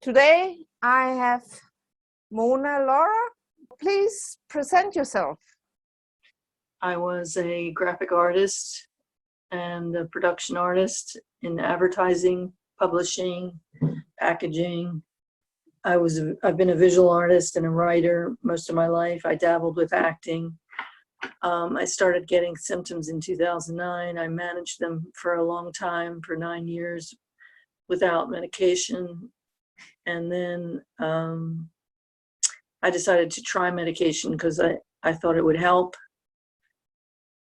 Today I have Mona Laura. Please present yourself. I was a graphic artist and a production artist in advertising, publishing, packaging. I've been a visual artist and a writer most of my life. I dabbled with acting. I started getting symptoms in 2009. I managed them for a long time, for 9 years, without medication. And then I decided to try medication because I thought it would help.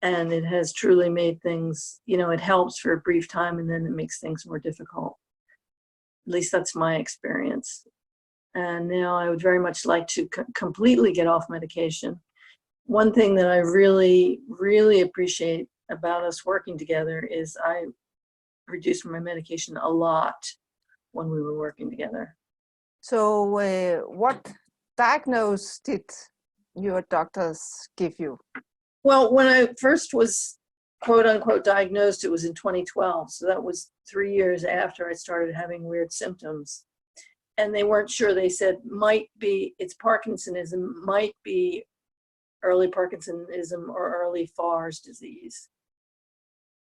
And it has truly made things, it helps for a brief time and then it makes things more difficult. At least that's my experience. And now I would very much like to completely get off medication. One thing that I really, really appreciate about us working together is I reduced my medication a lot when we were working together. So what diagnosis did your doctors give you? Well, when I first was quote unquote diagnosed, it was in 2012. So that was 3 years after I started having weird symptoms. And they weren't sure. They said, it's Parkinsonism, might be early Parkinsonism or early FARS disease.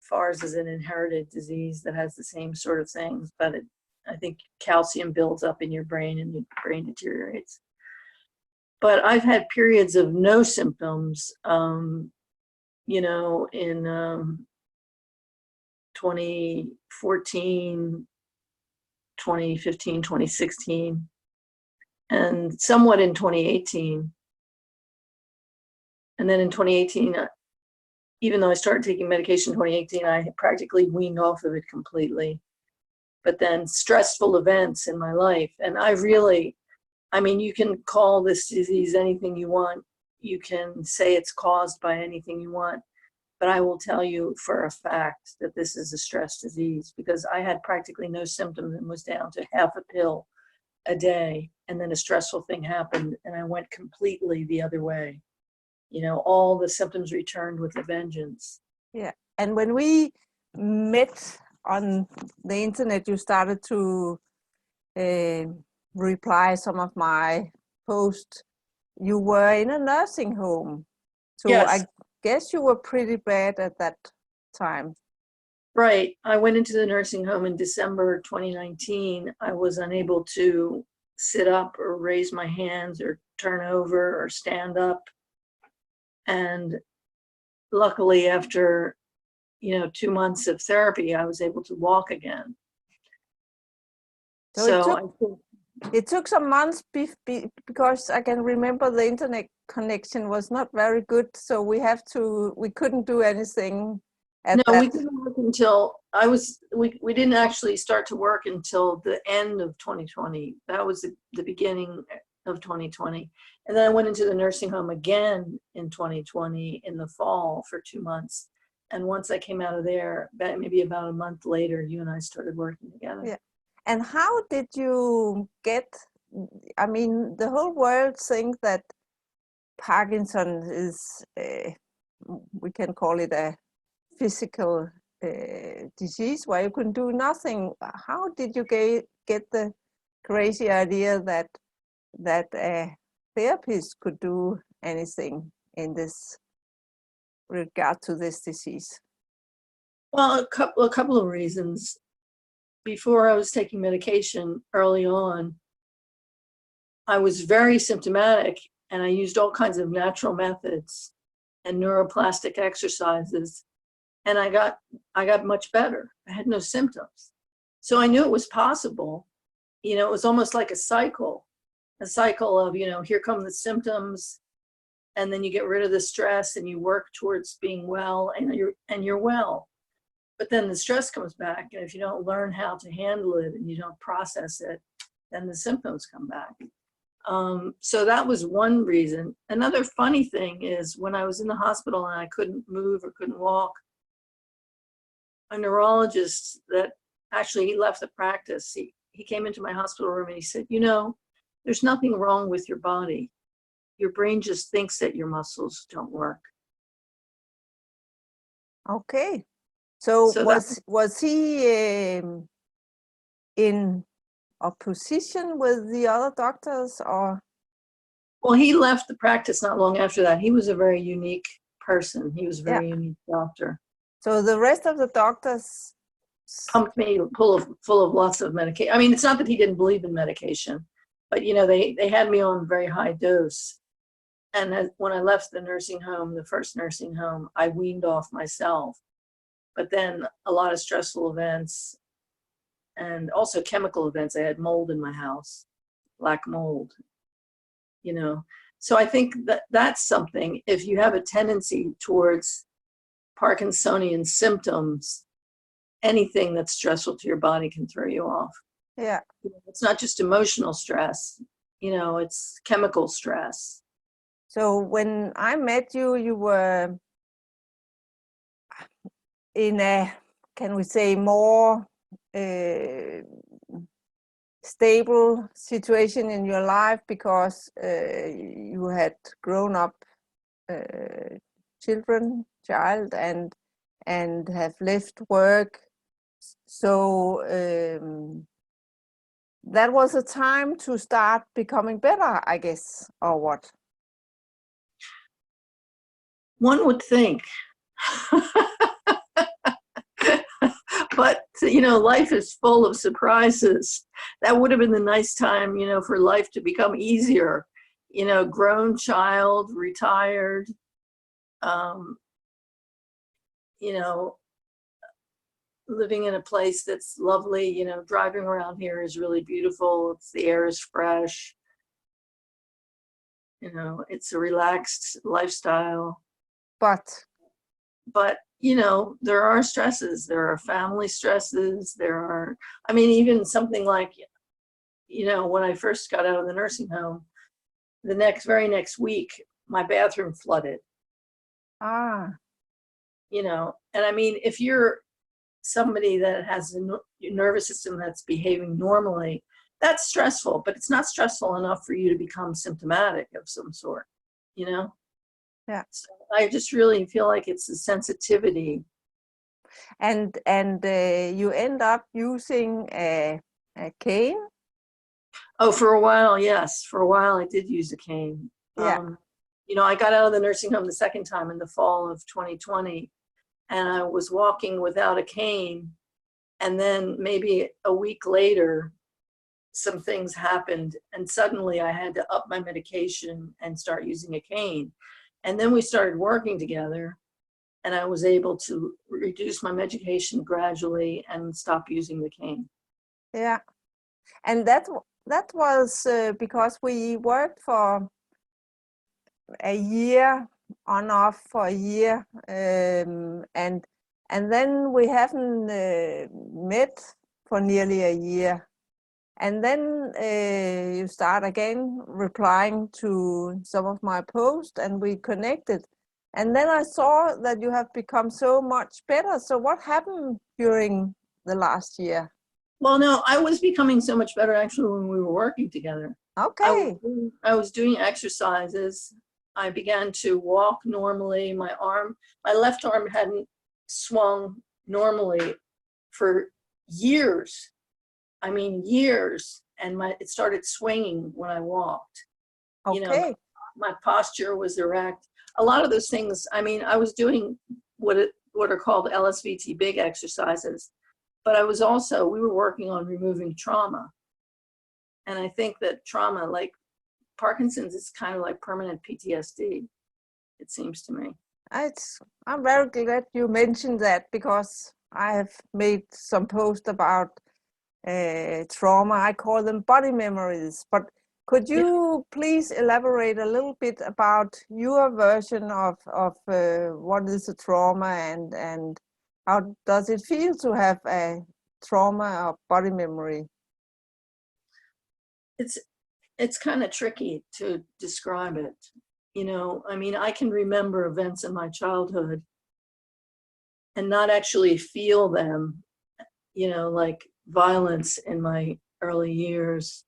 FARS is an inherited disease that has the same sort of things, but I think calcium builds up in your brain and your brain deteriorates. But I've had periods of no symptoms, in 2014, 2015, 2016, and somewhat in 2018. And then in 2018, even though I started taking medication in 2018, I practically weaned off of it completely. But then stressful events in my life, and you can call this disease anything you want. You can say it's caused by anything you want. But I will tell you for a fact that this is a stress disease because I had practically no symptoms and was down to half a pill a day. And then a stressful thing happened and I went completely the other way. All the symptoms returned with a vengeance. Yeah. And when we met on the internet, you started to reply some of my posts. You were in a nursing home. So yes. I guess you were pretty bad at that time. Right. I went into the nursing home in December 2019. I was unable to sit up or raise my hands or turn over or stand up. And luckily, after 2 months of therapy, I was able to walk again. It took some months because I can remember the internet connection was not very good, so we couldn't do anything. We couldn't work until we didn't actually start to work until the end of 2020. That was the beginning of 2020. And then I went into the nursing home again in 2020 in the fall for 2 months. And once I came out of there, maybe about a month later, you and I started working together. Yeah. And how did you get, the whole world thinks that Parkinson is, we can call it a physical disease where you can do nothing. How did you get the crazy idea that a therapist could do anything in this regard to this disease? Well, a couple of reasons. Before I was taking medication early on, I was very symptomatic and I used all kinds of natural methods and neuroplastic exercises. And I got much better. I had no symptoms. So I knew it was possible. It was almost like a cycle of, here come the symptoms, and then you get rid of the stress and you work towards being well, and you're well. But then the stress comes back, and if you don't learn how to handle it and you don't process it, then the symptoms come back. So that was one reason. Another funny thing is when I was in the hospital and I couldn't move or couldn't walk, a neurologist that actually he left the practice, he came into my hospital room and he said, there's nothing wrong with your body. Your brain just thinks that your muscles don't work. Okay. So was he in opposition with the other doctors, or? Well, he left the practice not long after that. He was a very unique person. He was a Yeah. very unique doctor. So the rest of the doctors Pumped me full of lots of medication. I mean, it's not that he didn't believe in medication, but you know, they had me on very high dose. And when I left the nursing home, the first nursing home, I weaned off myself. But then a lot of stressful events and also chemical events. I had mold in my house, black mold, you know. So I think that that's something, if you have a tendency towards Parkinsonian symptoms, anything that's stressful to your body can throw you off. Yeah. It's not just emotional stress, you know, it's chemical stress. So when I met you, you were in a, can we say, more stable situation in your life because you had grown up child and have left work. So that was a time to start becoming better, I guess, or what? One would think. But, you know, life is full of surprises. That would have been the nice time, you know, for life to become easier. You know, grown child, retired, you know, living in a place that's lovely, you know, driving around here is really beautiful. The air is fresh. You know, it's a relaxed lifestyle. But you know, there are stresses. There are family stresses. There are, I mean, even something like, you know, when I first got out of the nursing home, the very next week, my bathroom flooded. You know, and I mean, if you're somebody that has a nervous system that's behaving normally, that's stressful, but it's not stressful enough for you to become symptomatic of some sort, you know? Yeah. So I just really feel like it's a sensitivity. And you end up using a cane? Oh, for a while, yes. For a while, I did use a cane. Yeah. You know, I got out of the nursing home the second time in the fall of 2020, and I was walking without a cane. And then maybe a week later, some things happened, and suddenly I had to up my medication and start using a cane. And then we started working together, and I was able to reduce my medication gradually and stop using the cane. Yeah. And that was because we worked for a year, on off for a year, and then we haven't met for nearly a year. And then you start again replying to some of my posts, and we connected. And then I saw that you have become so much better. So what happened during the last year? Well, no, I was becoming so much better actually when we were working together. Okay. I was doing exercises. I began to walk normally. My left arm hadn't swung normally for years. I mean, years. And it started swinging when I walked. Okay. You know, my posture was erect. A lot of those things, I mean, I was doing what are called LSVT big exercises, but we were working on removing trauma. And I think that trauma, like Parkinson's, is kind of like permanent PTSD, it seems to me. I'm very glad you mentioned that, because I have made some posts about trauma. I call them body memories. But could you please elaborate a little bit about your version of what is a trauma, and how does it feel to have a trauma or body memory? It's kind of tricky to describe it. You know, I mean, I can remember events in my childhood and not actually feel them, you know, like violence in my early years,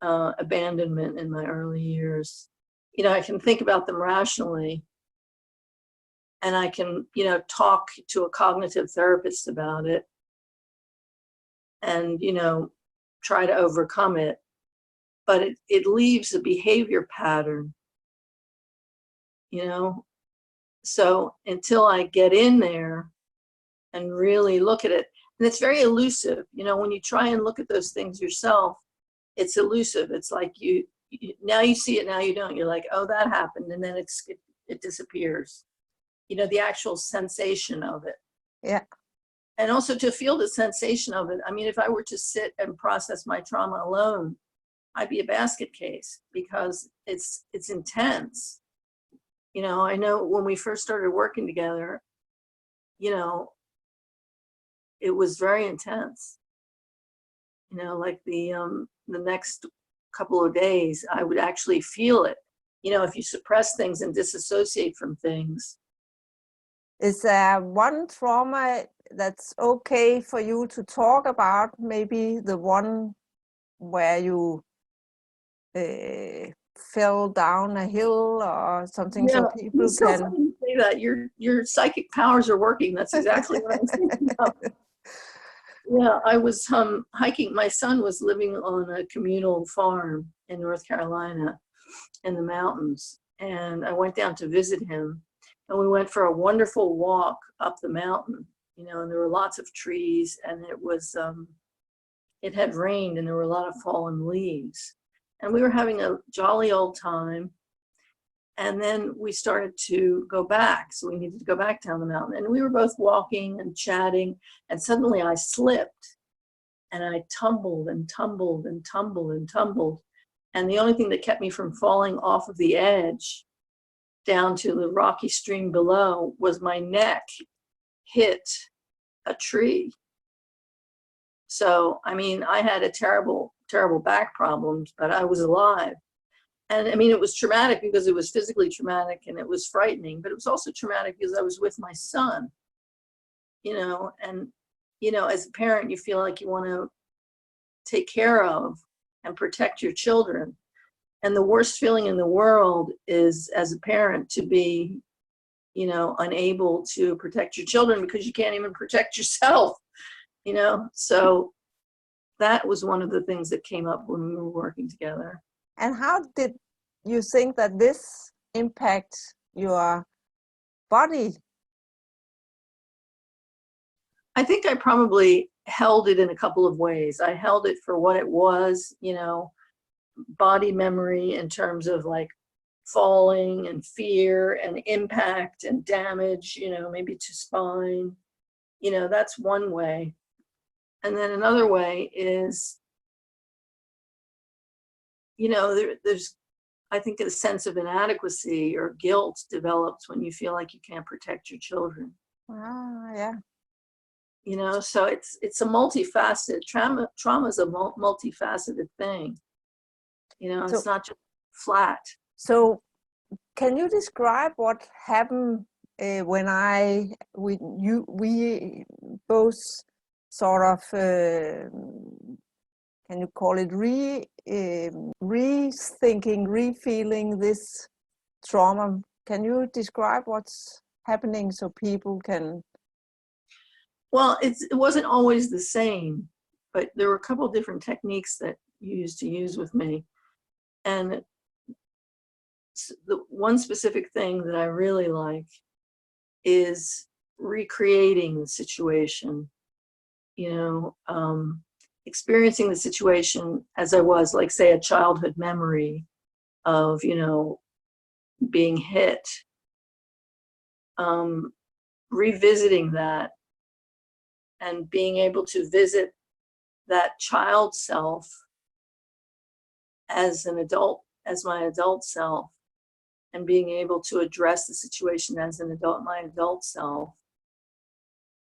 abandonment in my early years. You know, I can think about them rationally, and I can, you know, talk to a cognitive therapist about it. And, you know, try to overcome it, but it leaves a behavior pattern, you know? So until I get in there and really look at it, and it's very elusive, you know, when you try and look at those things yourself, it's elusive. It's like now you see it, now you don't. You're like, oh, that happened, and then it disappears. You know, the actual sensation of it. Yeah. And also to feel the sensation of it. I mean, if I were to sit and process my trauma alone, I'd be a basket case because it's intense. You know, I know when we first started working together, you know, it was very intense. You know, like the next couple of days, I would actually feel it. You know, if you suppress things and disassociate from things. Is there one trauma that's okay for you to talk about? Maybe the one where you fell down a hill or something, Yeah, so people it's so can. funny you say that. Your psychic powers are working. That's exactly what I was thinking of. Yeah, I was hiking. My son was living on a communal farm in North Carolina in the mountains. And I went down to visit him. And we went for a wonderful walk up the mountain, you know, and there were lots of trees. And it had rained and there were a lot of fallen leaves. And we were having a jolly old time. And then we started to go back. So we needed to go back down the mountain. And we were both walking and chatting. And suddenly I slipped and I tumbled and tumbled and tumbled and tumbled. And the only thing that kept me from falling off of the edge down to the rocky stream below was my neck hit a tree. So, I mean, I had a terrible, terrible back problems, but I was alive. And I mean, it was traumatic because it was physically traumatic and it was frightening, but it was also traumatic because I was with my son, you know, and, you know, as a parent, you feel like you want to take care of and protect your children. And the worst feeling in the world is, as a parent, to be, you know, unable to protect your children because you can't even protect yourself, you know. So that was one of the things that came up when we were working together. And how did you think that this impacts your body? I think I probably held it in a couple of ways. I held it for what it was, you know, body memory in terms of like falling and fear and impact and damage, you know, maybe to spine, you know, that's one way. And then another way is, you know, there's, I think, a sense of inadequacy or guilt develops when you feel like you can't protect your children. Ah, yeah. You know, so it's a multifaceted trauma. Trauma is a multifaceted thing. You know, it's not just flat. So, can you describe what happened when we both sort of can you call it rethinking, refeeling this trauma? Can you describe what's happening so people can? Well, it wasn't always the same, but there were a couple of different techniques that you used to use with me. And the one specific thing that I really like is recreating the situation, you know, experiencing the situation as I was, like, say, a childhood memory of, you know, being hit, revisiting that and being able to visit that child self as an adult, as my adult self, and being able to address the situation as an adult, my adult self,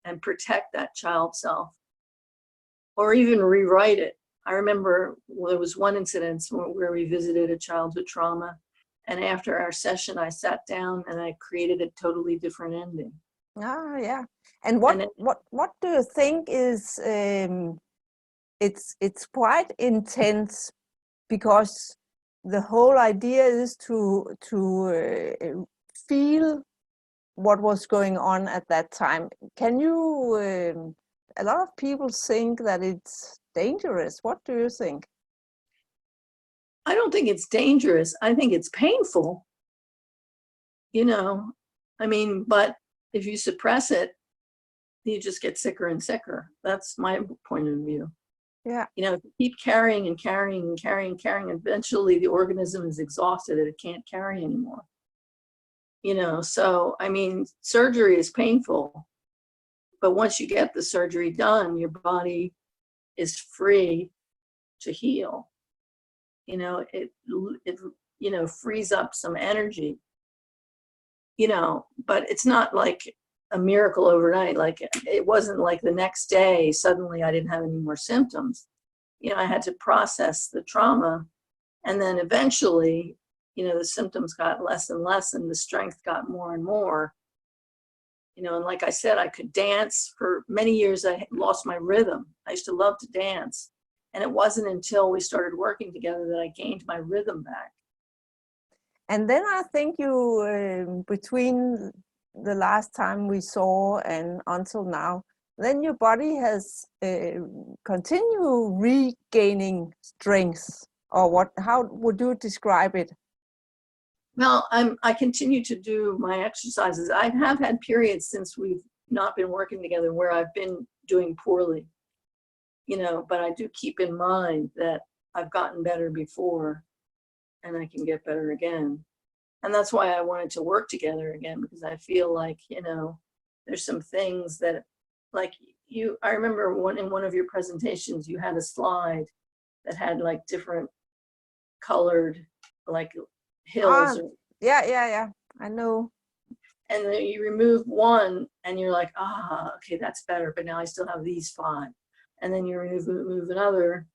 and protect that child self, or even rewrite it. I remember there was one incident where we visited a childhood trauma, and after our session, I sat down and I created a totally different ending. Ah, yeah. And what do you think is it's quite intense, because the whole idea is to feel what was going on at that time. Can you? A lot of people think that it's dangerous? What do you think? I don't think it's dangerous. I think it's painful. You know, I mean, but if you suppress it, you just get sicker and sicker. That's my point of view. Yeah. You know, if you keep carrying and carrying and carrying and carrying, eventually the organism is exhausted and it can't carry anymore. You know, so, I mean, surgery is painful, but once you get the surgery done, your body is free to heal. You know, it you know, frees up some energy, you know, but it's not like a miracle overnight. Like, it wasn't like the next day, suddenly I didn't have any more symptoms. You know, I had to process the trauma, and then eventually, you know, the symptoms got less and less and the strength got more and more. You know, and like I said, I could dance for many years. I lost my rhythm. I used to love to dance. And it wasn't until we started working together that I gained my rhythm back. And then I think you, between the last time we saw and until now, then your body has continued regaining strength, or what? How would you describe it? Well, I continue to do my exercises. I have had periods since we've not been working together where I've been doing poorly, you know, but I do keep in mind that I've gotten better before and I can get better again. And that's why I wanted to work together again, because I feel like, you know, there's some things that, like I remember in one of your presentations, you had a slide that had like different colored, like hills. Yeah. I know. And then you remove one and you're like, okay, that's better. But now I still have these 5. And then you remove another,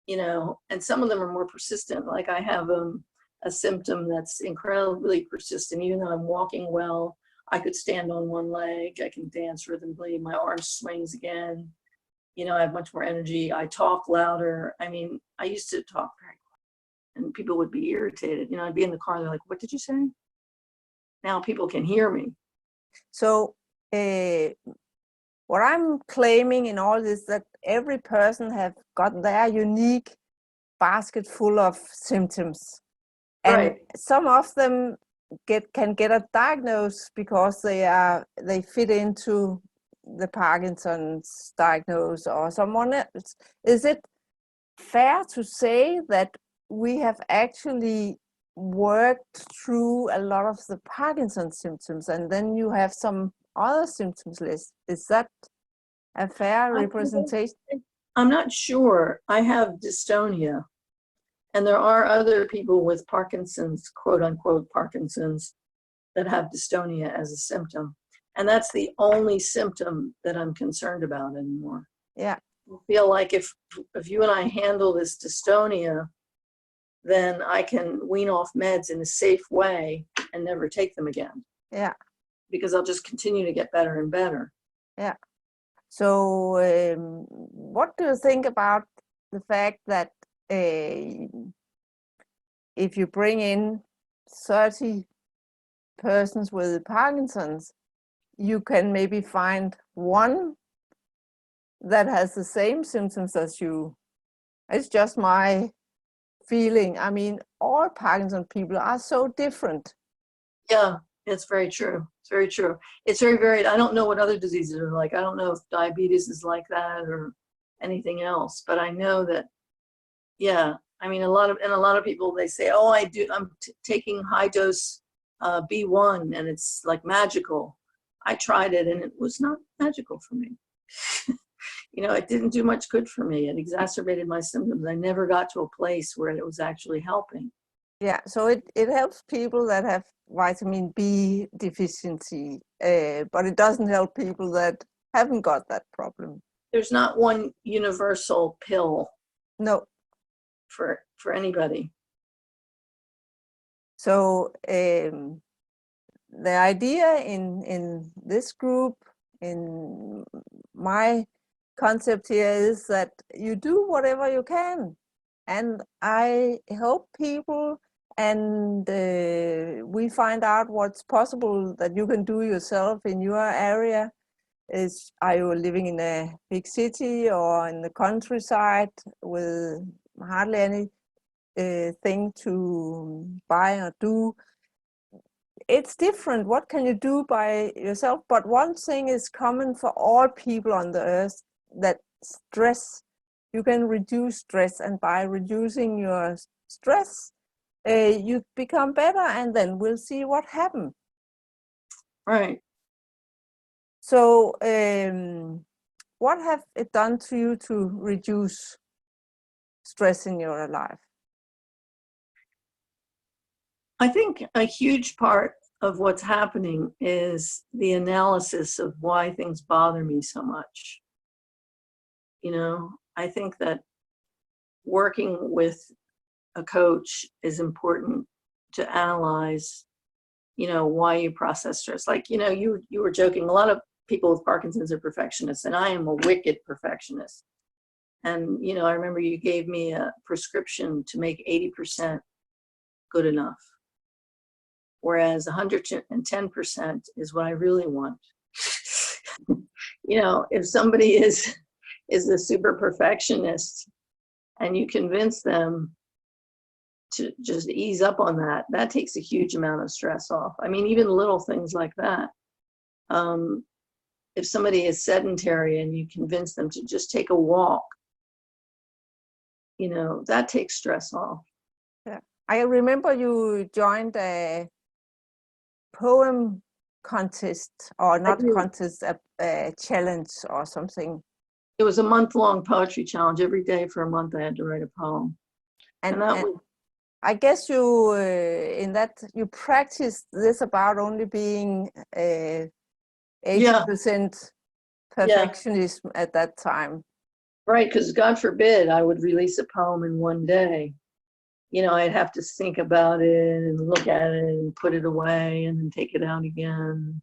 you know, and some of them are more persistent. Like I have a symptom that's incredibly persistent. Even though I'm walking well, I could stand on one leg, I can dance rhythmically, my arm swings again. You know, I have much more energy. I talk louder. I mean, I used to talk very quiet and people would be irritated. You know, I'd be in the car, they're like, what did you say? Now people can hear me. So what I'm claiming in all this, that every person have got their unique basket full of symptoms. And right. Some of them can get a diagnosis because they fit into the Parkinson's diagnosis or someone else. Is it fair to say that we have actually worked through a lot of the Parkinson's symptoms and then you have some other symptoms list? Is that a fair representation? I'm not sure. I have dystonia. And there are other people with Parkinson's, quote unquote Parkinson's, that have dystonia as a symptom. And that's the only symptom that I'm concerned about anymore. Yeah. I feel like if you and I handle this dystonia, then I can wean off meds in a safe way and never take them again. Yeah. Because I'll just continue to get better and better. Yeah. So what do you think about the fact that if you bring in 30 persons with Parkinson's, you can maybe find one that has the same symptoms as you? It's just my feeling. I mean, all Parkinson people are so different. Yeah, it's very true. It's very true. It's very varied. I don't know what other diseases are like. I don't know if diabetes is like that or anything else, but I know that, yeah, I mean, a lot of people, they say, oh, I'm taking high dose B1 and it's like magical. I tried it and it was not magical for me. You know, it didn't do much good for me. It exacerbated my symptoms. I never got to a place where it was actually helping. Yeah, so it helps people that have vitamin B deficiency, but it doesn't help people that haven't got that problem. There's not one universal pill. No. For anybody. So the idea in this group, in my concept here, is that you do whatever you can, and I help people, and we find out what's possible that you can do yourself in your area, Are you living in a big city or in the countryside with hardly any thing to buy or do? It's different. What can you do by yourself? But one thing is common for all people on the earth, that stress. You can reduce stress, and by reducing your stress, you become better, and then we'll see what happens. Right. So what have it done to you to reduce stress in your life? I think a huge part of what's happening is the analysis of why things bother me so much. You know, I think that working with a coach is important to analyze, you know, why you process stress. Like, you know, you were joking, a lot of people with Parkinson's are perfectionists, and I am a wicked perfectionist. And, you know, I remember you gave me a prescription to make 80% good enough, whereas 110% is what I really want. You know, if somebody is a super perfectionist and you convince them to just ease up on that, that takes a huge amount of stress off. I mean, even little things like that. If somebody is sedentary and you convince them to just take a walk, you know, that takes stress off. Yeah, I remember you joined a poem contest, or not contest, a challenge or something. It was a month-long poetry challenge. Every day for a month I had to write a poem. And that was, I guess you in that you practiced this about only being 80% perfectionism at that time. Right, because God forbid I would release a poem in one day. You know, I'd have to think about it and look at it and put it away and then take it out again.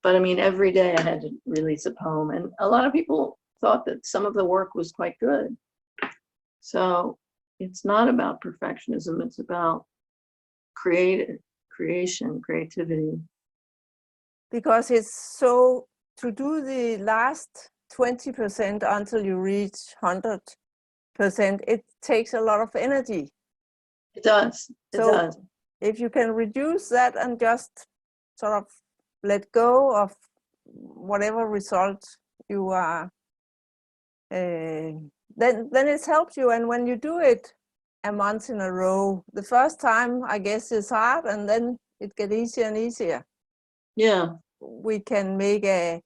But I mean, every day I had to release a poem. And a lot of people thought that some of the work was quite good. So it's not about perfectionism, it's about creativity. Because it's so, to do the last 20% until you reach 100%, it takes a lot of energy. It does. It does. If you can reduce that and just sort of let go of whatever result you are, then it helps you. And when you do it a month in a row, the first time, I guess, is hard, and then it gets easier and easier. Yeah. We can make a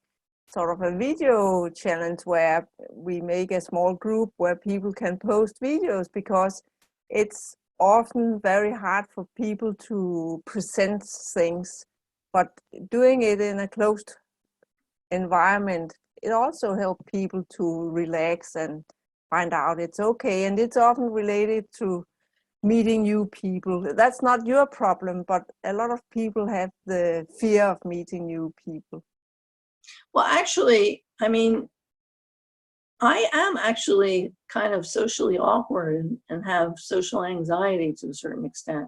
sort of a video challenge where we make a small group where people can post videos, because it's often very hard for people to present things, but doing it in a closed environment, it also helps people to relax and find out it's okay. And it's often related to meeting new people. That's not your problem, but a lot of people have the fear of meeting new people. Well, actually, I mean, I am actually kind of socially awkward and have social anxiety to a certain extent.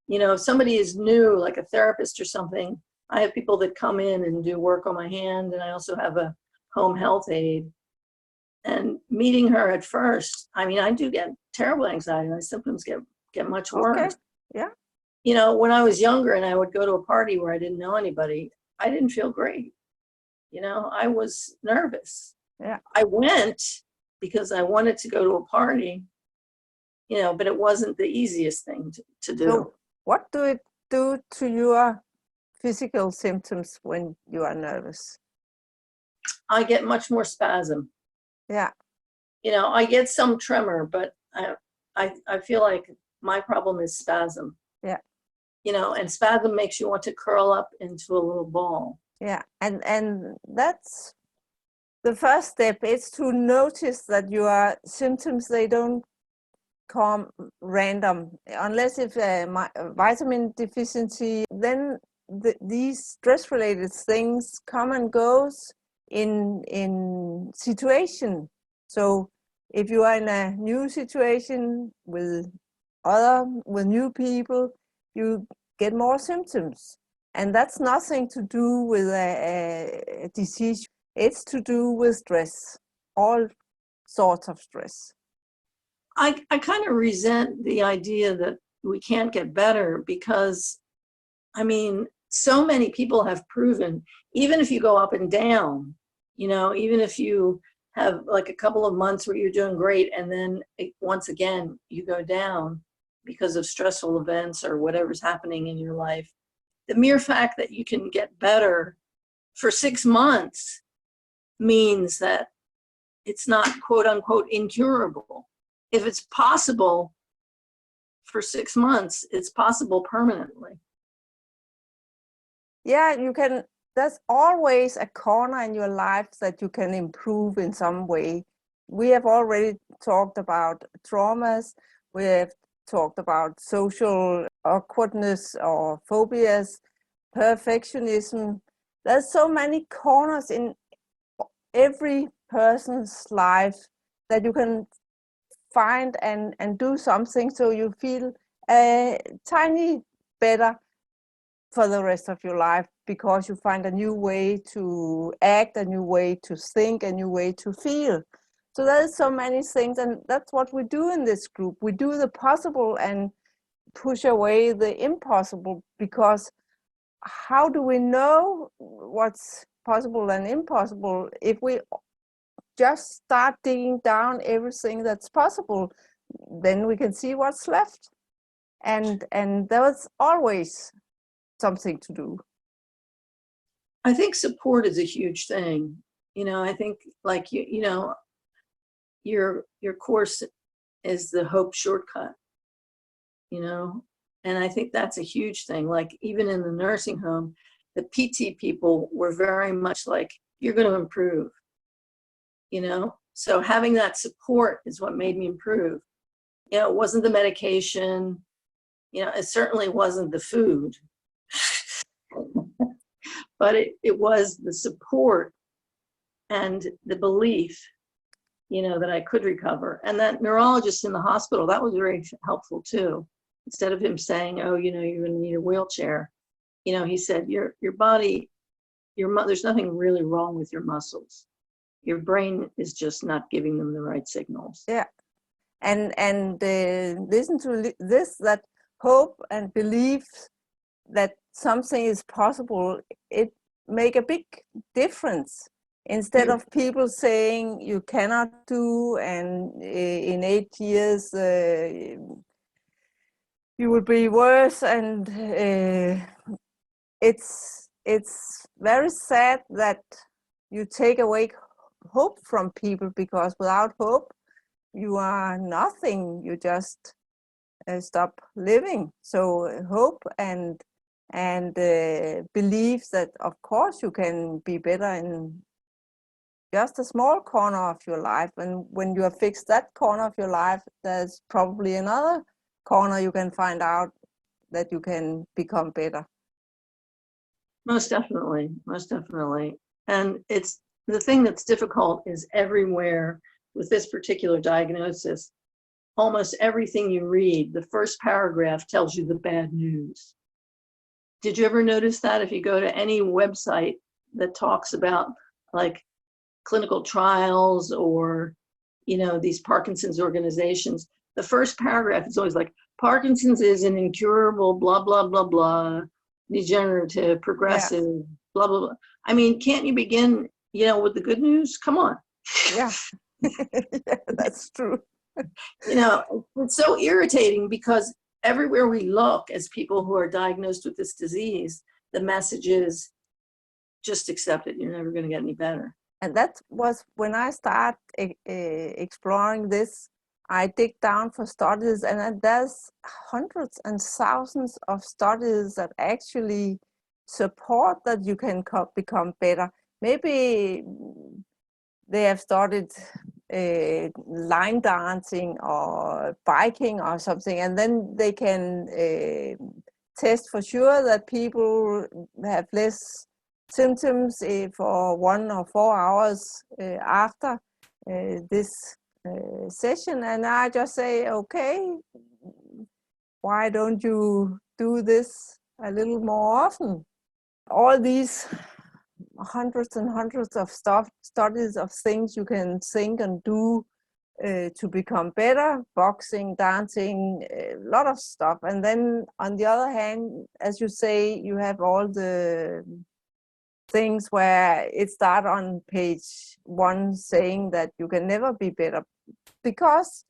You know, if somebody is new, like a therapist or something, I have people that come in and do work on my hand, and I also have a home health aide. And meeting her at first, I mean, I do get terrible anxiety. My symptoms get much worse. Okay. Yeah. You know, when I was younger and I would go to a party where I didn't know anybody, I didn't feel great. You know, I was nervous. Yeah. I went because I wanted to go to a party, you know, but it wasn't the easiest thing to do. So what do it do to your physical symptoms when you are nervous? I get much more spasm. Yeah. You know, I get some tremor, but I feel like my problem is spasm. Yeah. You know, and spasm makes you want to curl up into a little ball. Yeah, and that's the first step. It's to notice that your symptoms, they don't come random, unless if vitamin deficiency, then these stress-related things come and goes in situation. So if you are in a new situation with new people, you get more symptoms. And that's nothing to do with a disease. It's to do with stress, all sorts of stress. I kind of resent the idea that we can't get better because, I mean, so many people have proven, even if you go up and down, you know, even if you have like a couple of months where you're doing great and then once again you go down because of stressful events or whatever's happening in your life, the mere fact that you can get better for 6 months means that it's not quote unquote incurable. If it's possible for 6 months, it's possible permanently. Yeah, you can, there's always a corner in your life that you can improve in some way. We have already talked about traumas. We have talked about social awkwardness or phobias, perfectionism. There's so many corners in every person's life that you can find and do something so you feel a tiny better for the rest of your life, because you find a new way to act, a new way to think, a new way to feel. So there's so many things, and that's what we do in this group. We do the possible and push away the impossible, because how do we know what's possible and impossible if we just start digging down everything that's possible? Then we can see what's left, and there's always something to do. I think support is a huge thing. You know, I think like you know, your course is the hope shortcut, you know, and I think that's a huge thing. Like even in the nursing home, the PT people were very much like, you're going to improve, you know. So having that support is what made me improve. You know, it wasn't the medication, you know, it certainly wasn't the food, but it was the support and the belief, you know, that I could recover. And that neurologist in the hospital, that was very helpful too. Instead of him saying, oh, you know, you're going to need a wheelchair, you know, he said, your body, there's nothing really wrong with your muscles. Your brain is just not giving them the right signals. Yeah, and listen to this, that hope and belief that something is possible, it make a big difference. Instead of people saying you cannot do, and in 8 years you will be worse, and it's very sad that you take away hope from people, because without hope you are nothing, you just stop living. So hope and believe that of course you can be better in just a small corner of your life, and when you have fixed that corner of your life, there's probably another corner you can find out that you can become better. Most definitely, most definitely. And it's the thing that's difficult is everywhere with this particular diagnosis, almost everything you read, the first paragraph tells you the bad news. Did you ever notice that? If you go to any website that talks about like clinical trials or, you know, these Parkinson's organizations, the first paragraph is always like, Parkinson's is an incurable, blah, blah, blah, blah, degenerative, progressive, yeah, blah, blah, blah. I mean, can't you begin, you know, with the good news? Come on. Yeah, yeah, that's true. You know, it's so irritating because everywhere we look as people who are diagnosed with this disease, the message is just accept it. You're never going to get any better. And that was when I started exploring this. I dig down for studies, and there's hundreds and thousands of studies that actually support that you can become better. Maybe they have started line dancing or biking or something, and then they can test for sure that people have less symptoms for 1 or 4 hours after this session. And I just say, okay, why don't you do this a little more often? All these hundreds and hundreds of studies of things you can think and do to become better, boxing, dancing, a lot of stuff. And then on the other hand, as you say, you have all the things where it starts on page 1 saying that you can never be better. Because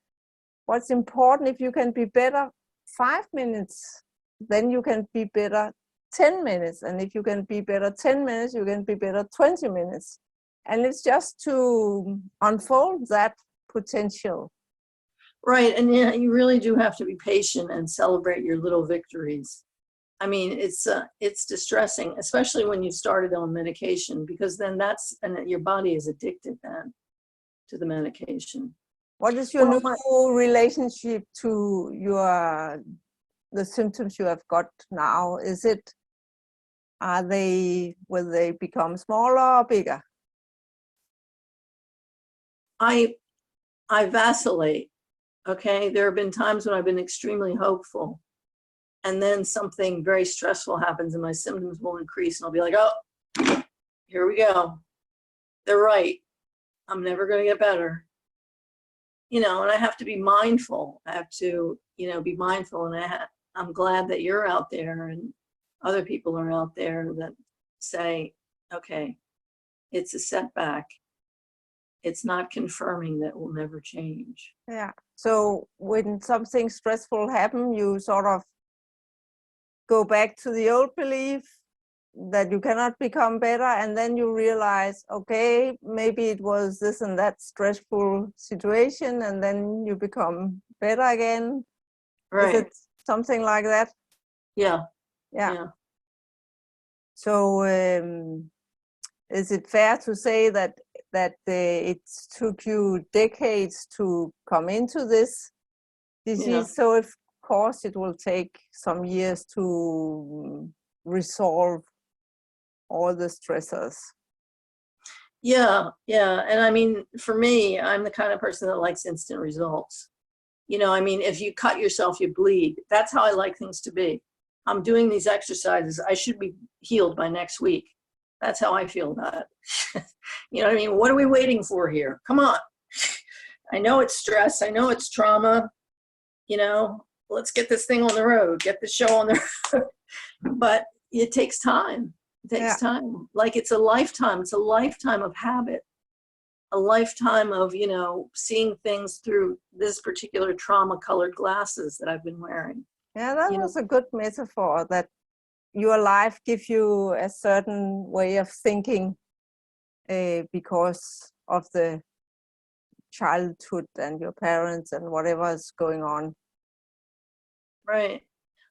what's important, if you can be better 5 minutes, then you can be better 10 minutes. And if you can be better 10 minutes, you can be better 20 minutes. And it's just to unfold that potential. Right, and yeah, you really do have to be patient and celebrate your little victories. I mean, it's distressing, especially when you started on medication, because then and your body is addicted then to the medication. What is your new relationship to the symptoms you have got now? Will they become smaller or bigger? I vacillate. Okay, there have been times when I've been extremely hopeful, and then something very stressful happens and my symptoms will increase, and I'll be like, oh, here we go. They're right. I'm never going to get better. And I have to be mindful. I have to, be mindful. And I'm glad that you're out there and other people are out there that say, okay, it's a setback. It's not confirming that will never change. Yeah. So when something stressful happens, you sort of go back to the old belief that you cannot become better, and then you realize, okay, maybe it was this and that stressful situation, and then you become better again. Right. Is it something like that? Yeah. So is it fair to say that it took you decades to come into this disease? Yeah. So of course it will take some years to resolve all the stressors. Yeah. And I mean, for me, I'm the kind of person that likes instant results. If you cut yourself, you bleed. That's how I like things to be. I'm doing these exercises. I should be healed by next week. That's how I feel about it. You know what I mean? What are we waiting for here? Come on. I know it's stress. I know it's trauma. Let's get this thing on the road. Get the show on the road. But it takes time. It takes time. Like it's a lifetime. It's a lifetime of habit. A lifetime of, seeing things through this particular trauma-colored glasses that I've been wearing. Yeah, that was a good metaphor, that your life gives you a certain way of thinking because of the childhood and your parents and whatever is going on. Right.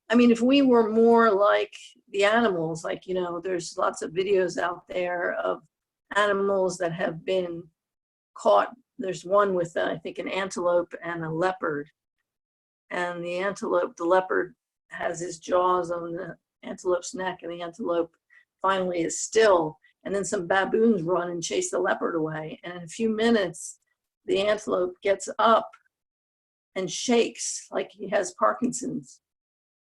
I mean, if we were more like the animals, like, there's lots of videos out there of animals that have been caught. There's one with, I think, an antelope and a leopard. And the leopard has his jaws on the antelope's neck, and the antelope finally is still. And then some baboons run and chase the leopard away. And in a few minutes, the antelope gets up and shakes like he has Parkinson's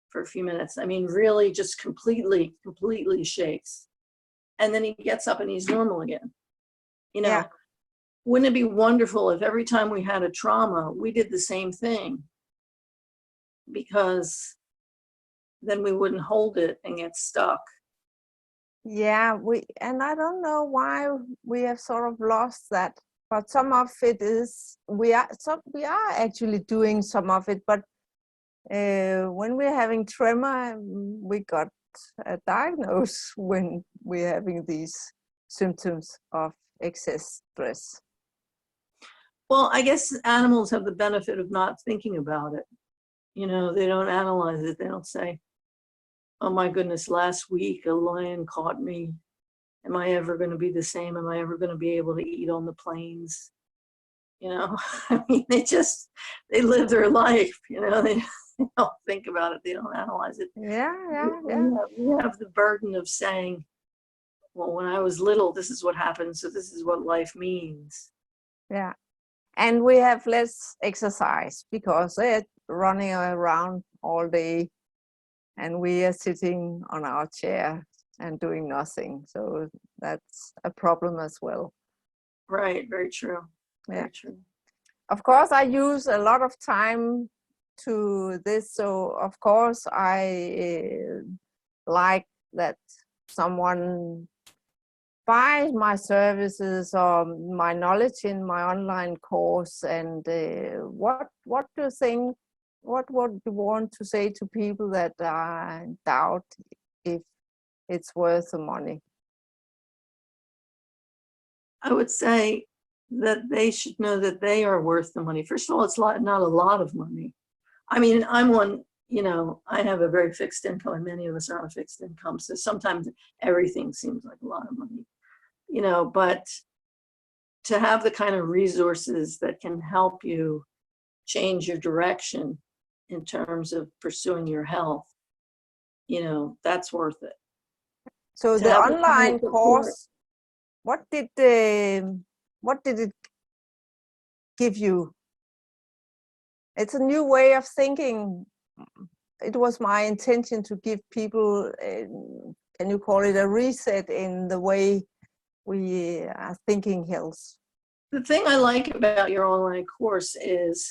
for a few minutes. I mean, really just completely shakes. And then he gets up and he's normal again. Yeah. Wouldn't it be wonderful if every time we had a trauma, we did the same thing? Because then we wouldn't hold it and get stuck. Yeah, and I don't know why we have sort of lost that, but some of it is, we are actually doing some of it, but when we're having tremor, we got a diagnosis when we're having these symptoms of excess stress. Well, I guess animals have the benefit of not thinking about it. They don't analyze it. They don't say, oh my goodness, last week a lion caught me. Am I ever going to be the same? Am I ever going to be able to eat on the plains? I mean, they live their life, they don't think about it. They don't analyze it. Yeah. We have the burden of saying, well, when I was little, this is what happened. So this is what life means. Yeah. And we have less exercise because they're running around all day and we are sitting on our chair and doing nothing. So that's a problem as well. Right, very true. Yeah. Very true. Of course, I use a lot of time to this, so of course I like that someone buys my services or my knowledge in my online course. And what do you think? What would you want to say to people that doubt if it's worth the money? I would say that they should know that they are worth the money. First of all, it's not a lot of money. I mean, I'm on, you know, I have a very fixed income, and many of us are on a fixed income. So sometimes everything seems like a lot of money, you know, but to have the kind of resources that can help you change your direction in terms of pursuing your health, you know, that's worth it. So To the have the kind of online support. course, what did it give you? It's a new way of thinking. It was my intention to give people, can you call it a reset in the way we are thinking health? The thing I like about your online course is,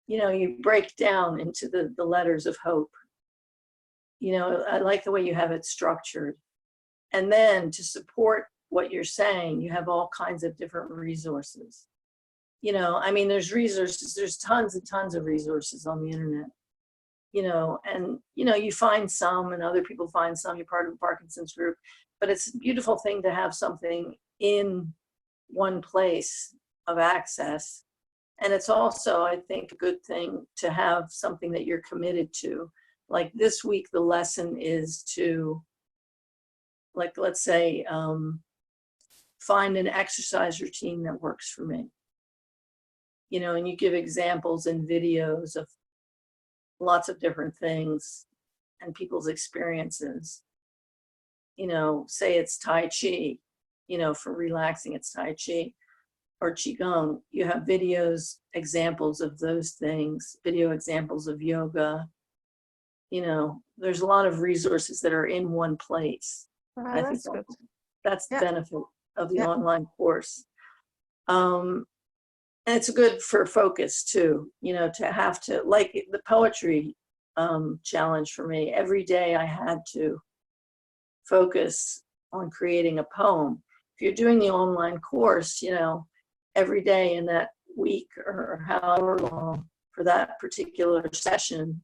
you know, you break down into the letters of hope. You know, I like the way you have it structured. And then to support what you're saying, you have all kinds of different resources. You know, I mean, there's resources, there's tons and tons of resources on the internet, you know, and, you know, you find some and other people find some, you're part of the Parkinson's group, but it's a beautiful thing to have something in one place of access. And it's also, I think, a good thing to have something that you're committed to. Like this week, the lesson is to, like, let's say, find an exercise routine that works for me. You know, and you give examples and videos of lots of different things and people's experiences. You know, say it's Tai Chi, you know, for relaxing, it's Tai Chi or Qigong. You have videos, examples of those things, video examples of yoga. You know, there's a lot of resources that are in one place. I think That's good. that's the Yeah. benefit of the Yeah. online course. And it's good for focus too, you know, to have to, like the poetry challenge for me, every day I had to focus on creating a poem. If you're doing the online course, you know, every day in that week or however long for that particular session,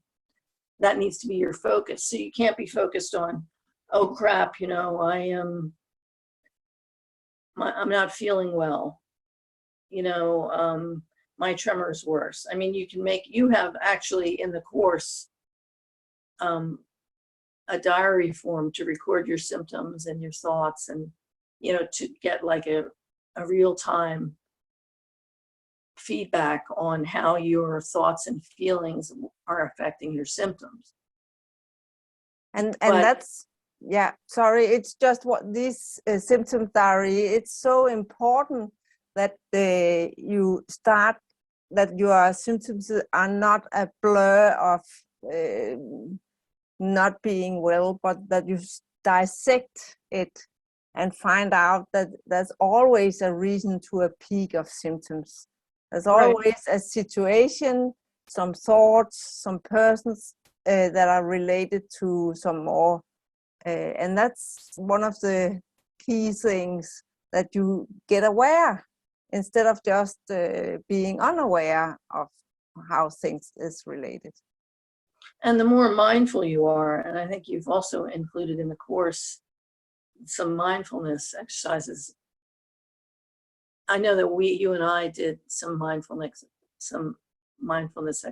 that needs to be your focus. So you can't be focused on, oh crap, you know, I'm not feeling well. You know, my tremor is worse. I mean, you have actually in the course a diary form to record your symptoms and your thoughts, and, you know, to get like a real-time feedback on how your thoughts and feelings are affecting your symptoms. And that's, yeah, sorry, it's just what this symptom diary, it's so important that you start, that your symptoms are not a blur of not being well, but that you dissect it and find out that there's always a reason to a peak of symptoms. There's always a situation, some thoughts, some persons that are related to some more. And that's one of the key things, that you get aware instead of just being unaware of how things is related. And the more mindful you are, and I think you've also included in the course some mindfulness exercises. I know that you and I did some mindfulness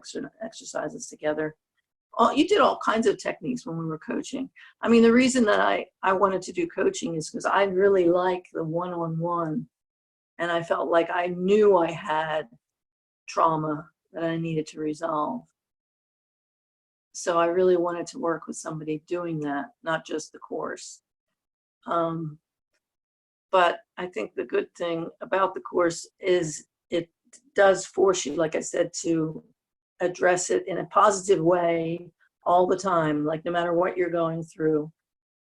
exercises together. You did all kinds of techniques when we were coaching. I mean, the reason that I wanted to do coaching is because I really like the one-on-one, and I felt like I knew I had trauma that I needed to resolve. So I really wanted to work with somebody doing that, not just the course. But I think the good thing about the course is it does force you, like I said, to address it in a positive way all the time. Like no matter what you're going through,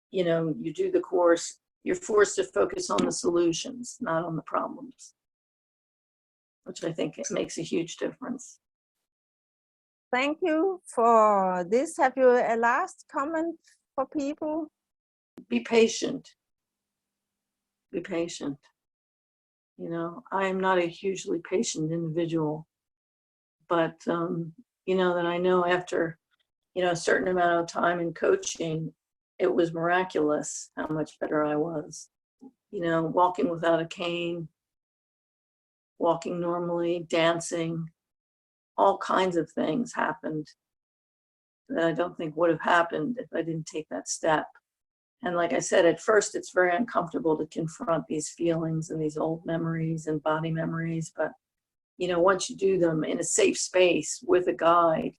you know, you do the course you're forced to focus on the solutions, not on the problems, which I think it makes a huge difference. Thank you for this. Have you a last comment for people? Be patient. Be patient. You know, I am not a hugely patient individual, but, you know, that I know after, you know, a certain amount of time in coaching, it was miraculous how much better I was. You know, walking without a cane, walking normally, dancing, all kinds of things happened that I don't think would have happened if I didn't take that step. And like I said, at first, it's very uncomfortable to confront these feelings and these old memories and body memories. But, you know, once you do them in a safe space with a guide,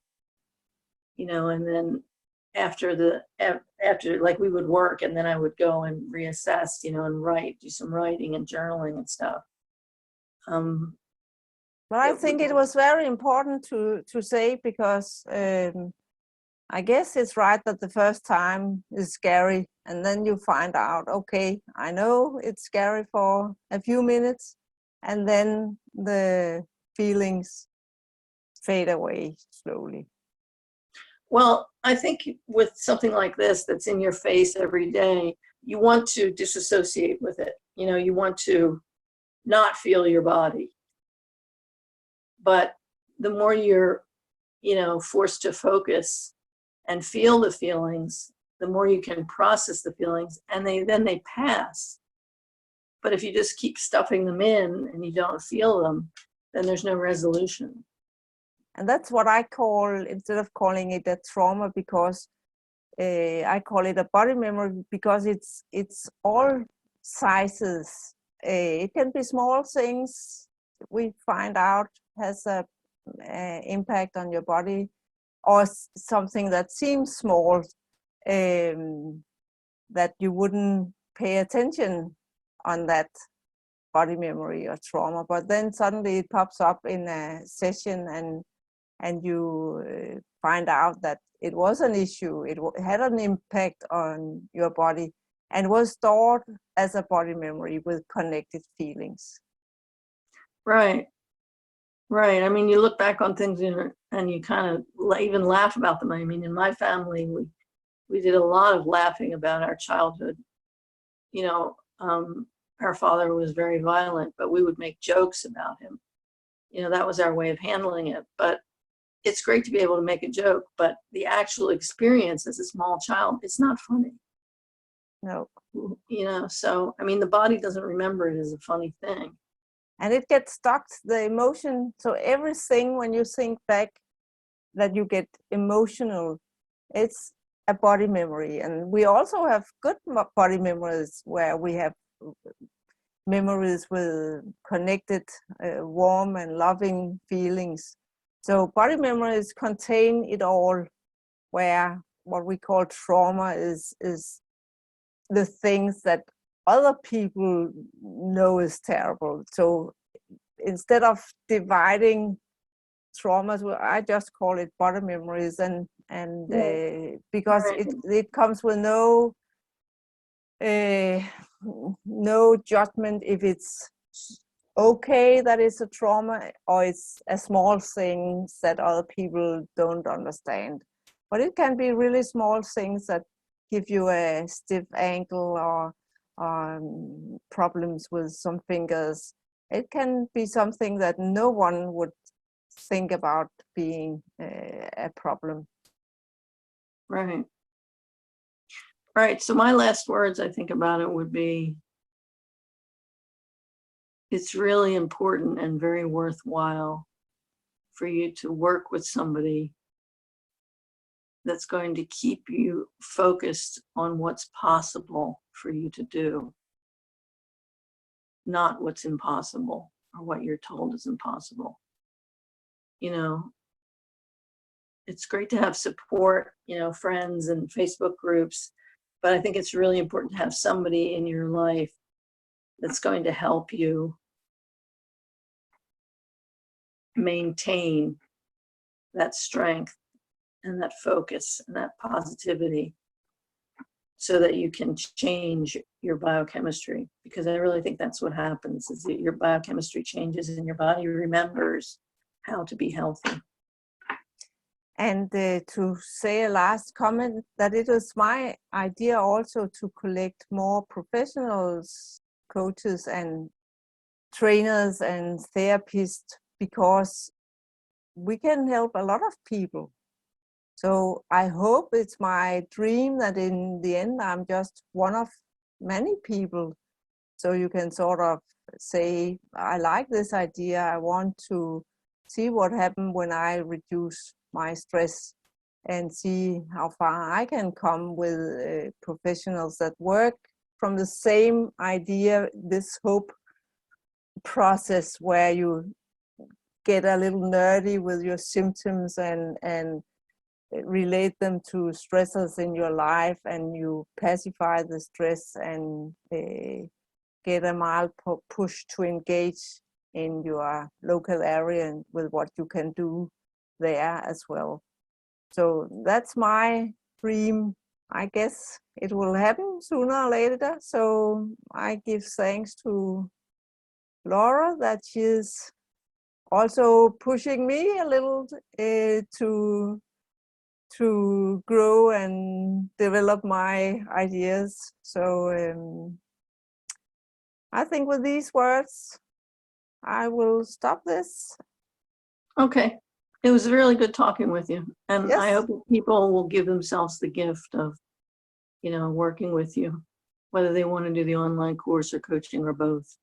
you know, and then after like we would work, and then I would go and reassess, you know, and do some writing and journaling and stuff. But I think it was very important to say, because I guess it's right that the first time is scary, and then you find out, okay, I know it's scary for a few minutes, and then the feelings fade away slowly. Well, I think with something like this that's in your face every day, you want to disassociate with it. You know, you want to not feel your body. But the more you're, you know, forced to focus and feel the feelings, the more you can process the feelings, and then they pass. But if you just keep stuffing them in and you don't feel them, then there's no resolution. And that's what I call, instead of calling it a trauma, because I call it a body memory, because it's all sizes. It can be small things we find out has a impact on your body, or something that seems small, that you wouldn't pay attention on that body memory or trauma, but then suddenly it pops up in a session, and you find out that it was an issue, it had an impact on your body, and was stored as a body memory with connected feelings. Right. Right. I mean, you look back on things and you kind of even laugh about them. I mean, in my family, we did a lot of laughing about our childhood. You know, our father was very violent, but we would make jokes about him. You know, that was our way of handling it. But it's great to be able to make a joke, but the actual experience as a small child, it's not funny. No. You know, so, I mean, the body doesn't remember it as a funny thing. And it gets stuck, the emotion. So everything, when you think back that you get emotional, it's a body memory. And we also have good body memories, where we have memories with connected, warm and loving feelings. So body memories contain it all, where what we call trauma is the things that other people know is terrible. So instead of dividing traumas, I just call it body memories, and because it comes with no judgment if it's okay that it's a trauma, or it's a small thing that other people don't understand. But it can be really small things that give you a stiff ankle, or problems with some fingers. It can be something that no one would think about being a problem. Right. Right. So my last words, I think, about it would be, it's really important and very worthwhile for you to work with somebody that's going to keep you focused on what's possible for you to do, not what's impossible or what you're told is impossible. You know, it's great to have support, you know, friends and Facebook groups, but I think it's really important to have somebody in your life that's going to help you maintain that strength and that focus and that positivity, so that you can change your biochemistry, because I really think that's what happens, is that your biochemistry changes and your body remembers how to be healthy. And to say a last comment, that it was my idea also to collect more professionals, coaches and trainers and therapists, because we can help a lot of people. So I hope, it's my dream that in the end I'm just one of many people. So you can sort of say, I like this idea, I want to see what happens when I reduce my stress, and see how far I can come with professionals that work from the same idea, this hope process where you get a little nerdy with your symptoms and relate them to stressors in your life, and you pacify the stress and get a mild push to engage in your local area and with what you can do there as well. So that's my dream. I guess it will happen sooner or later. So I give thanks to Laura that she's also pushing me a little to grow and develop my ideas. So I think with these words, I will stop this. Okay. It was really good talking with you. And Yes. I hope people will give themselves the gift of, working with you, whether they want to do the online course or coaching or both.